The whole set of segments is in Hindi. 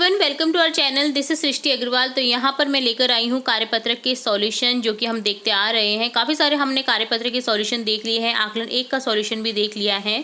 Everyone, welcome to our channel. This is Srishti Agarwal. तो यहाँ पर मैं लेकर आई हूँ कार्यपत्रक के सॉल्यूशन जो कि हम देखते आ रहे हैं। काफ़ी सारे हमने कार्यपत्रक के सॉल्यूशन देख लिए हैं, आकलन 1 का सॉल्यूशन भी देख लिया है।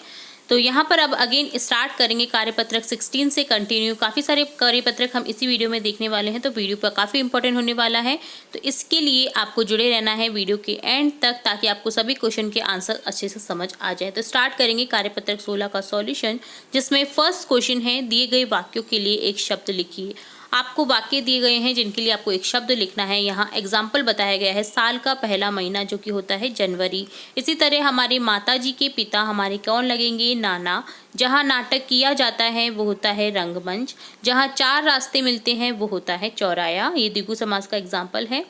तो यहाँ पर अब अगेन स्टार्ट करेंगे कार्यपत्रक 16 से कंटिन्यू। काफ़ी सारे कार्यपत्रक हम इसी वीडियो में देखने वाले हैं, तो वीडियो पर काफ़ी इंपॉर्टेंट होने वाला है। तो इसके लिए आपको जुड़े रहना है वीडियो के एंड तक, ताकि आपको सभी क्वेश्चन के आंसर अच्छे से समझ आ जाए। तो स्टार्ट करेंगे कार्यपत्रक 16 का सॉल्यूशन, जिसमें फर्स्ट क्वेश्चन है, दिए गए वाक्यों के लिए एक शब्द लिखिए। आपको वाक्य दिए गए हैं जिनके लिए आपको एक शब्द लिखना है। यहाँ एग्जाम्पल बताया गया है, साल का पहला महीना जो कि होता है जनवरी। इसी तरह हमारे माताजी के पिता हमारे कौन लगेंगे? नाना। जहाँ नाटक किया जाता है वो होता है रंगमंच। जहाँ 4 रास्ते मिलते हैं वो होता है चौराया। ये द्विगु समास का एग्जाम्पल है।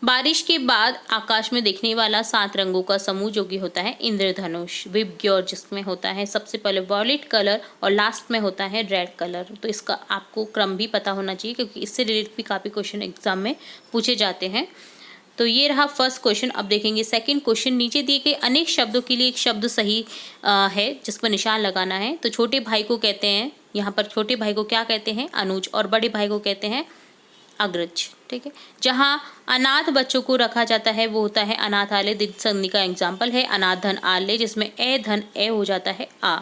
बारिश के बाद आकाश में दिखने वाला 7 रंगों का समूह जो कि होता है इंद्रधनुष। विबग्योर जिसमें होता है सबसे पहले वॉयलेट कलर और लास्ट में होता है रेड कलर। तो इसका आपको क्रम भी पता होना चाहिए, क्योंकि इससे रिलेटेड भी काफ़ी क्वेश्चन एग्जाम में पूछे जाते हैं। तो ये रहा फर्स्ट क्वेश्चन। अब देखेंगे सेकंड क्वेश्चन। नीचे दिए गए अनेक शब्दों के लिए एक शब्द सही है जिस पर निशान लगाना है। तो छोटे भाई को कहते हैं, यहाँ पर छोटे भाई को क्या कहते हैं? अनुज। और बड़े भाई को कहते हैं अग्रज। ठीक है। जहाँ अनाथ बच्चों को रखा जाता है वो होता है अनाथालय। द्वित्व संधि का एग्जाम्पल है अनाथ धन आलय, जिसमें ए धन ए हो जाता है आ।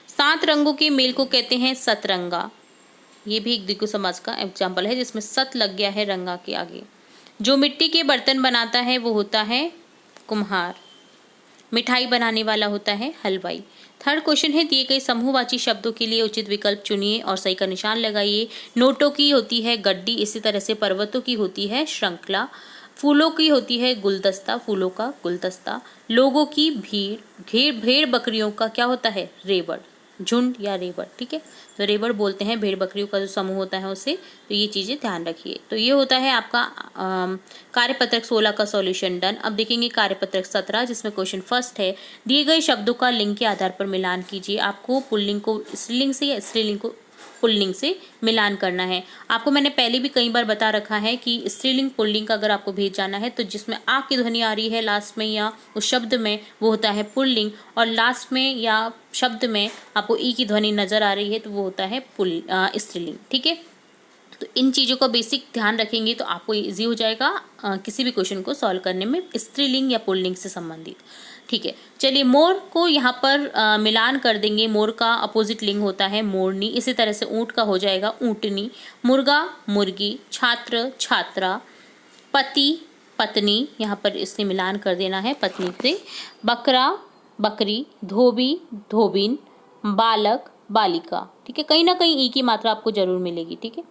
7 रंगों के मेल को कहते हैं सतरंगा। ये भी एक द्विगु समास का एग्जाम्पल है जिसमें सत लग गया है रंगा के आगे। जो मिट्टी के बर्तन बनाता है वो होता है कुम्हार। मिठाई बनाने वाला होता है हलवाई। थर्ड क्वेश्चन है, दिए गए समूहवाची शब्दों के लिए उचित विकल्प चुनिए और सही का निशान लगाइए। नोटों की होती है गड्डी, इसी तरह से पर्वतों की होती है श्रृंखला। फूलों की होती है गुलदस्ता, फूलों का गुलदस्ता। लोगों की भीड़, भेड़ बकरियों का क्या होता है? रेवड़, झुंड या रेवड़। ठीक है। तो रेवड़ बोलते हैं भेड़ बकरियों का जो समूह होता है उसे। तो ये चीज़ें ध्यान रखिए। तो ये होता है आपका कार्यपत्रक 16 का सॉल्यूशन डन। अब देखेंगे कार्यपत्रक 17, जिसमें क्वेश्चन फर्स्ट है, दिए गए शब्दों का लिंग के आधार पर मिलान कीजिए। आपको पुल्लिंग को स्त्रीलिंग से या स्त्रीलिंग को पुल्लिंग से मिलान करना है। आपको मैंने पहले भी कई बार बता रखा है कि स्त्रीलिंग पुल्लिंग का अगर आपको भेज जाना है तो जिसमें आ की ध्वनि आ रही है लास्ट में या उस शब्द में वो होता है पुल्लिंग, और लास्ट में या शब्द में आपको ई की ध्वनि नजर आ रही है तो वो होता है स्त्रीलिंग। ठीक है। तो इन चीज़ों का बेसिक ध्यान रखेंगे तो आपको इजी हो जाएगा किसी भी क्वेश्चन को सॉल्व करने में स्त्रीलिंग या पुल्लिंग से संबंधित। ठीक है। चलिए मोर को यहाँ पर मिलान कर देंगे। मोर का अपोजिट लिंग होता है मोरनी। इसी तरह से ऊँट का हो जाएगा ऊँटनी। मुर्गा मुर्गी। छात्र छात्रा। पति पत्नी, यहाँ पर इससे मिलान कर देना है पत्नी से। बकरा बकरी। धोबी धोबिन। बालक बालिका। ठीक है। कहीं ना कहीं ई की मात्रा आपको जरूर मिलेगी। ठीक है।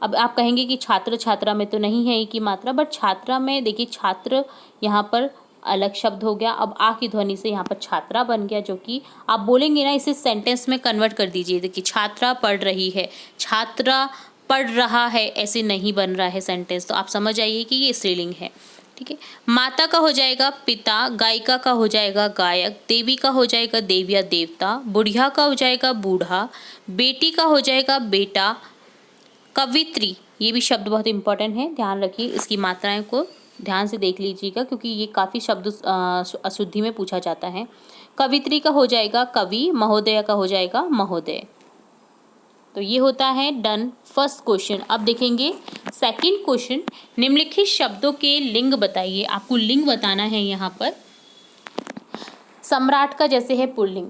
अब आप कहेंगे कि छात्र छात्रा में तो नहीं है ई की मात्रा, बट छात्रा में देखिए छात्र यहाँ पर अलग शब्द हो गया। अब आ की ध्वनि से यहाँ पर छात्रा बन गया, जो कि आप बोलेंगे ना, इसे सेंटेंस में कन्वर्ट कर दीजिए। देखिए छात्रा पढ़ रही है, छात्रा पढ़ रहा है, ऐसे नहीं बन रहा है सेंटेंस। तो आप समझ आइए कि ये स्त्रीलिंग है। ठीक है। माता का हो जाएगा पिता। गायिका का हो जाएगा गायक। देवी का हो जाएगा देव या देवता। बुढ़िया का हो जाएगा बूढ़ा। बेटी का हो जाएगा बेटा। कवित्री, ये भी शब्द बहुत इंपॉर्टेंट है, ध्यान रखिए। इसकी मात्राएं को ध्यान से देख लीजिएगा क्योंकि ये काफ़ी शब्द अशुद्धि में पूछा जाता है। कवित्री का हो जाएगा कवि। महोदय का हो जाएगा महोदय। तो ये होता है डन फर्स्ट क्वेश्चन। अब देखेंगे सेकंड क्वेश्चन। निम्नलिखित शब्दों के लिंग बताइए। आपको लिंग बताना है यहाँ पर। सम्राट का जैसे है पुल्लिंग,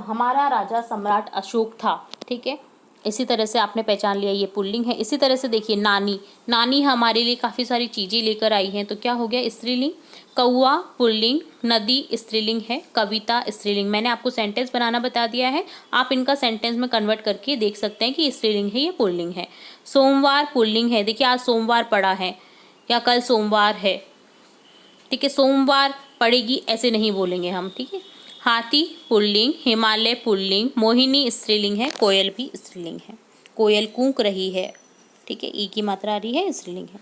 हमारा राजा सम्राट अशोक था। ठीक है। इसी तरह से आपने पहचान लिया ये पुल्लिंग है। इसी तरह से देखिए नानी, नानी हमारे लिए काफ़ी सारी चीज़ें लेकर आई हैं, तो क्या हो गया? स्त्रीलिंग। कौआ पुल्लिंग। नदी स्त्रीलिंग है। कविता स्त्रीलिंग। मैंने आपको सेंटेंस बनाना बता दिया है, आप इनका सेंटेंस में कन्वर्ट करके देख सकते हैं कि स्त्रीलिंग है या पुल्लिंग है। सोमवार पुल्लिंग है। देखिए आज सोमवार पड़ा है या कल सोमवार है। ठीक है। सोमवार पड़ेगी ऐसे नहीं बोलेंगे हम। ठीक है। हाथी पुल्लिंग। हिमालय पुल्लिंग। मोहिनी स्त्रीलिंग है। कोयल भी स्त्रीलिंग है। कोयल कूक रही है। ठीक है। ई की मात्रा आ रही है, स्त्रीलिंग है।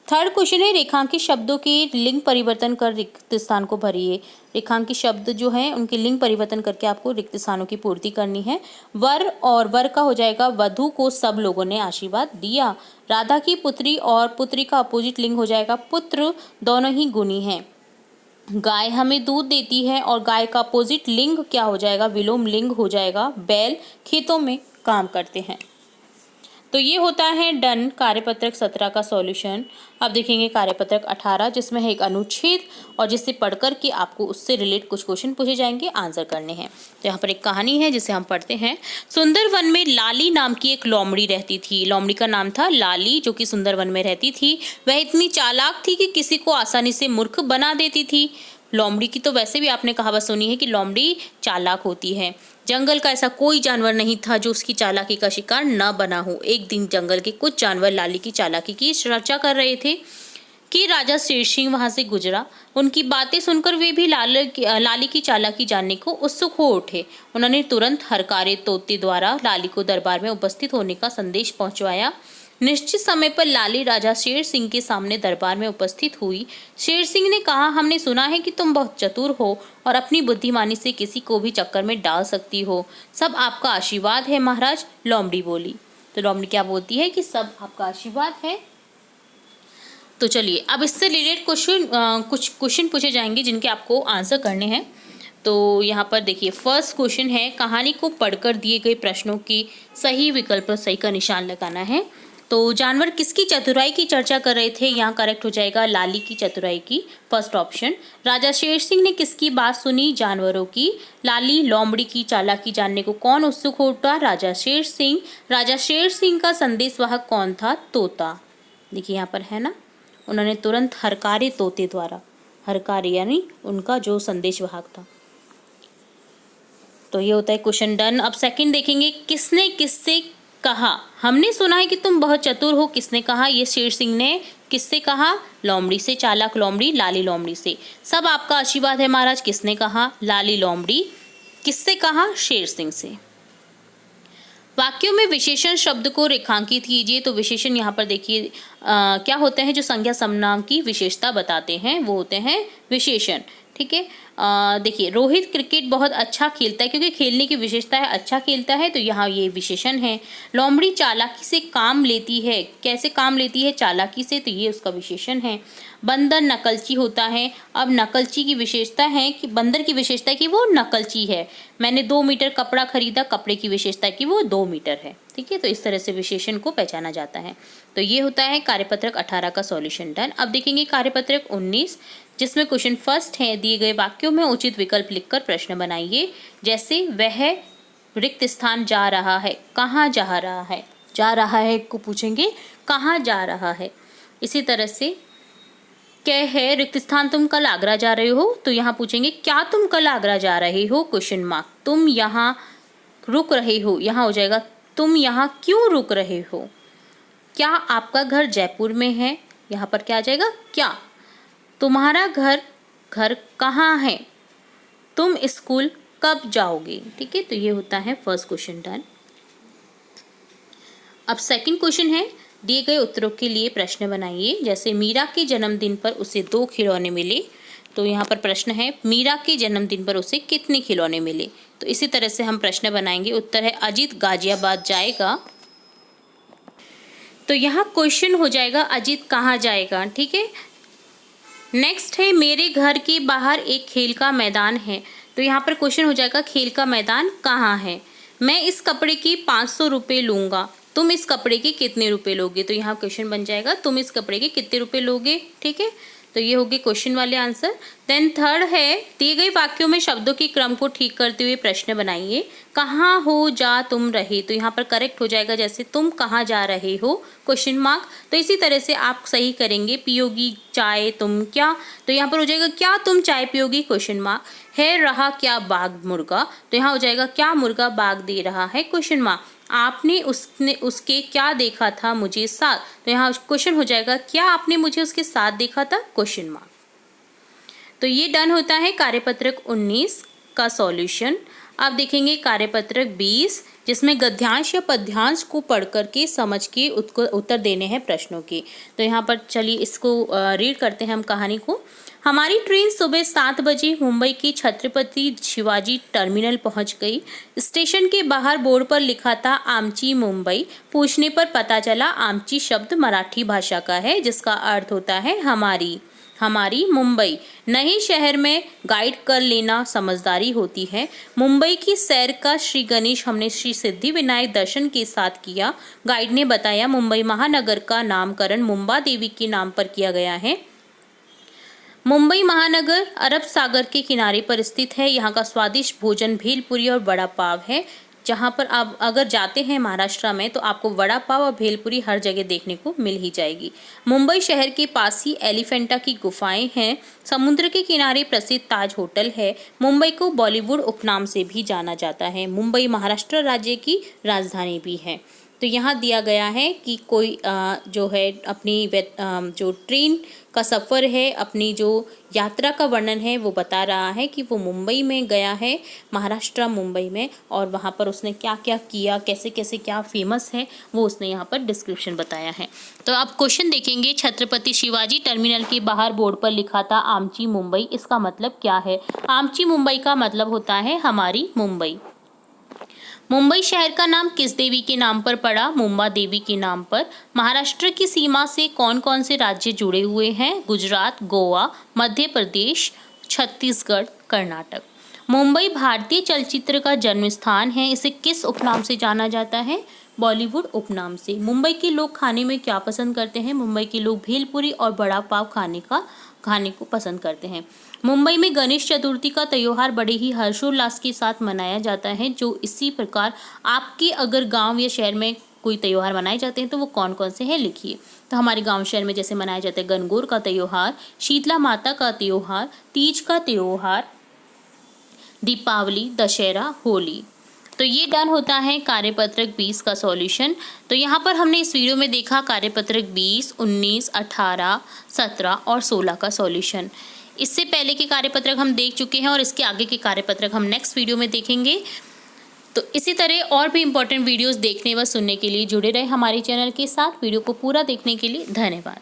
थर्ड क्वेश्चन है, रेखांकित शब्दों के लिंग परिवर्तन कर रिक्त स्थान को भरिए। रेखांकित शब्द जो है उनके लिंग परिवर्तन करके आपको रिक्त स्थानों की पूर्ति करनी है। वर और वर का हो जाएगा वधु को सब लोगों ने आशीर्वाद दिया। राधा की पुत्री और पुत्री का अपोजिट लिंग हो जाएगा पुत्र। दोनों ही गुणी हैं। गाय हमें दूध देती है और गाय का अपोजिट लिंग क्या हो जाएगा, विलोम लिंग हो जाएगा। बैल खेतों में काम करते हैं। तो ये होता है डन कार्यपत्रक 17 का सॉल्यूशन। अब देखेंगे कार्यपत्रक 18 जिसमें है एक अनुच्छेद और जिसे पढ़कर के आपको उससे रिलेट कुछ क्वेश्चन पूछे जाएंगे, आंसर करने हैं। तो यहाँ पर एक कहानी है जिसे हम पढ़ते हैं। सुंदर वन में लाली नाम की एक लोमड़ी रहती थी। लोमड़ी का नाम था लाली, जो कि सुंदर वन में रहती थी। वह इतनी चालाक थी कि किसी को आसानी से मूर्ख बना देती थी। लोमड़ी की तो वैसे भी आपने कहावत सुनी है कि लोमड़ी चालाक होती है। जंगल का ऐसा कोई जानवर नहीं था जो उसकी चालाकी का शिकार न बना हो। एक दिन जंगल के कुछ जानवर लाली की चालाकी की चर्चा कर रहे थे कि राजा शेर सिंह वहां से गुजरा। उनकी बातें सुनकर वे भी लाली की चालाकी जानने को उत्सुक हो उठे। उन्होंने तुरंत हरकारे तोते द्वारा लाली को दरबार में उपस्थित होने का संदेश पहुंचवाया। निश्चित समय पर लाली राजा शेर सिंह के सामने दरबार में उपस्थित हुई। शेर सिंह ने कहा, हमने सुना है कि तुम बहुत चतुर हो और अपनी बुद्धिमानी से किसी को भी चक्कर में डाल सकती हो। सब आपका आशीर्वाद है महाराज, लोमड़ी बोली। तो लोमड़ी क्या बोलती है कि सब आपका आशीर्वाद है। तो चलिए अब इससे रिलेटेड कुछ क्वेश्चन पूछे जाएंगे जिनके आपको आंसर करने हैं। तो यहाँ पर देखिए फर्स्ट क्वेश्चन है, कहानी को पढ़कर दिए गए प्रश्नों की सही विकल्प पर सही का निशान लगाना है। तो जानवर किसकी चतुराई की चर्चा कर रहे थे, यहाँ करेक्ट हो जाएगा लाली की चतुराई की, फर्स्ट ऑप्शन। राजा शेर सिंह ने किसकी बात सुनी, जानवरों की। लाली लोमड़ी की चालाकी जानने को कौन उत्सुक हो उठा, राजा शेर सिंह। राजा शेर सिंह का संदेशवाहक कौन था, तोता। देखिए यहाँ पर है ना, उन्होंने तुरंत हरकारे तोते द्वारा, हरकारे यानी उनका जो संदेशवाहक था। तो ये होता है क्वेश्चन डन। अब सेकंड देखेंगे, किसने किससे कहा, हमने सुना है कि तुम बहुत चतुर हो, किसने कहा, ये शेर सिंह ने किससे कहा, लोमड़ी से। चालाक लोमड़ी लाली लोमड़ी से। सब आपका आशीर्वाद है महाराज, किसने कहा, लाली लोमड़ी। किससे कहा, शेर सिंह से। वाक्यों में विशेषण शब्द को रेखांकित कीजिए। तो विशेषण यहाँ पर देखिए क्या होते हैं, जो संज्ञा सर्वनाम की विशेषता बताते हैं वो होते हैं विशेषण। ठीक है, देखिए रोहित क्रिकेट बहुत अच्छा खेलता है, क्योंकि खेलने की विशेषता है अच्छा खेलता है, तो यहाँ ये विशेषण है। लोमड़ी चालाकी से काम लेती है, कैसे काम लेती है, चालाकी से, तो ये उसका विशेषण है। बंदर नकलची होता है। अब नकलची की विशेषता है कि बंदर की विशेषता है कि वो नकलची है। मैंने 2 मीटर कपड़ा खरीदा, कपड़े की विशेषता है कि वो 2 मीटर है। ठीक है, तो इस तरह से विशेषण को पहचाना जाता है। तो ये होता है कार्यपत्रक 18 का सॉल्यूशन डन। अब देखेंगे कार्यपत्रक 19 जिसमें क्वेश्चन फर्स्ट है, दिए गए वाक्यों में उचित विकल्प लिखकर प्रश्न बनाइए। जैसे वह रिक्त स्थान जा रहा है, कहाँ जा रहा है, जा रहा है को पूछेंगे कहाँ जा रहा है। इसी तरह से क्या है, रिक्त स्थान तुम कल आगरा जा रहे हो, तो यहाँ पूछेंगे क्या तुम कल आगरा जा रहे हो, क्वेश्चन मार्क। तुम यहाँ रुक रहे हो, यहाँ हो जाएगा तुम यहाँ क्यों रुक रहे हो। क्या आपका घर जयपुर में है, यहाँ पर क्या आ जाएगा क्या। तुम्हारा घर कहाँ है, तुम स्कूल कब जाओगे। ठीक है, तो ये होता है फर्स्ट क्वेश्चन डन। अब सेकंड क्वेश्चन है, दिए गए उत्तरों के लिए प्रश्न बनाइए। जैसे मीरा के जन्मदिन पर उसे 2 खिलौने मिले, तो यहाँ पर प्रश्न है मीरा के जन्मदिन पर उसे कितने खिलौने मिले। तो इसी तरह से हम प्रश्न बनाएंगे। उत्तर है अजीत गाजियाबाद जाएगा, तो यहाँ क्वेश्चन हो जाएगा अजीत कहाँ जाएगा। ठीक है, नेक्स्ट है मेरे घर के बाहर एक खेल का मैदान है, तो यहाँ पर क्वेश्चन हो जाएगा खेल का मैदान कहाँ है। मैं इस कपड़े की 500 रुपये लूँगा, तुम इस कपड़े के कितने रुपए लोगे। तो यहाँ क्वेश्चन बन जाएगा तुम इस कपड़े के कितने रुपए लोगे। ठीक है, तो ये होगी क्वेश्चन वाले आंसर। देन थर्ड है, दिए गए वाक्यों में शब्दों के क्रम को ठीक करते हुए प्रश्न बनाइए। कहाँ हो जा तुम रहे, तो यहाँ पर करेक्ट हो जाएगा जैसे तुम कहाँ जा रहे हो, क्वेश्चन मार्क। तो इसी तरह से आप सही करेंगे, पियोगी चाय तुम क्या, तो यहाँ पर हो जाएगा क्या तुम चाय पियोगी, क्वेश्चन मार्क। है रहा क्या बाग मुर्गा, तो यहाँ हो जाएगा क्या मुर्गा बाग दे रहा है, क्वेश्चन मार्क। आपने उसके क्या देखा था मुझे साथ, तो यहाँ क्वेश्चन हो जाएगा क्या आपने मुझे उसके साथ देखा था, क्वेश्चन मार्क। तो ये डन होता है कार्यपत्रक 19 का सॉल्यूशन। अब देखेंगे कार्यपत्रक 20 जिसमें गद्यांश या पद्यांश को पढ़ करके समझ के उत्तर देने हैं प्रश्नों के। तो यहाँ पर चलिए इसको रीड करते हैं हम कहानी को। हमारी ट्रेन सुबह 7 बजे मुंबई की छत्रपति शिवाजी टर्मिनल पहुंच गई। स्टेशन के बाहर बोर्ड पर लिखा था आमची मुंबई। पूछने पर पता चला आमची शब्द मराठी भाषा का है जिसका अर्थ होता है हमारी। हमारी मुंबई। नए शहर में गाइड कर लेना समझदारी होती है। मुंबई की सैर का श्री गणेश हमने श्री सिद्धि विनायक दर्शन के साथ किया। गाइड ने बताया मुंबई महानगर का नामकरण मुंबा देवी के नाम पर किया गया है। मुंबई महानगर अरब सागर के किनारे पर स्थित है। यहाँ का स्वादिष्ट भोजन भेलपुरी और वड़ा पाव है। जहाँ पर आप अगर जाते हैं महाराष्ट्र में तो आपको वड़ा पाव और भेलपुरी हर जगह देखने को मिल ही जाएगी। मुंबई शहर के पास ही एलिफेंटा की गुफाएं हैं। समुद्र के किनारे प्रसिद्ध ताज होटल है। मुंबई को बॉलीवुड उपनाम से भी जाना जाता है। मुंबई महाराष्ट्र राज्य की राजधानी भी है। तो यहाँ दिया गया है कि कोई जो है अपनी जो ट्रेन का सफ़र है, अपनी जो यात्रा का वर्णन है वो बता रहा है कि वो मुंबई में गया है, महाराष्ट्र मुंबई में, और वहाँ पर उसने क्या क्या किया, कैसे कैसे क्या फेमस है वो उसने यहाँ पर डिस्क्रिप्शन बताया है। तो अब क्वेश्चन देखेंगे। छत्रपति शिवाजी टर्मिनल के बाहर बोर्ड पर लिखा था आमची मुंबई, इसका मतलब क्या है? आमची मुंबई का मतलब होता है हमारी मुंबई। मुंबई शहर का नाम किस देवी के नाम पर पड़ा? मुंबा देवी के नाम पर। महाराष्ट्र की सीमा से कौन कौन से राज्य जुड़े हुए हैं? गुजरात, गोवा, मध्य प्रदेश, छत्तीसगढ़, कर्नाटक। मुंबई भारतीय चलचित्र का जन्म स्थान है। इसे किस उपनाम से जाना जाता है? बॉलीवुड उपनाम से। मुंबई के लोग खाने में क्या पसंद करते हैं? मुंबई के लोग भेलपुरी और वड़ा पाव खाने को पसंद करते हैं। मुंबई में गणेश चतुर्थी का त्योहार बड़े ही हर्षोल्लास के साथ मनाया जाता है। जो इसी प्रकार आपके अगर गांव या शहर में कोई त्योहार मनाए जाते हैं तो वो कौन कौन से हैं लिखिए। तो हमारे गांव शहर में जैसे मनाया जाता है गणगौर का त्योहार, शीतला माता का त्योहार, तीज का त्योहार, दीपावली, दशहरा, होली। तो ये डन होता है कार्यपत्रक 20 का सॉल्यूशन। तो यहाँ पर हमने इस वीडियो में देखा कार्यपत्रक 20, 19, 18, 17 और 16 का सॉल्यूशन। इससे पहले के कार्यपत्रक हम देख चुके हैं और इसके आगे के कार्यपत्रक हम नेक्स्ट वीडियो में देखेंगे। तो इसी तरह और भी इम्पोर्टेंट वीडियोस देखने व सुनने के लिए जुड़े रहे हमारे चैनल के साथ। वीडियो को पूरा देखने के लिए धन्यवाद।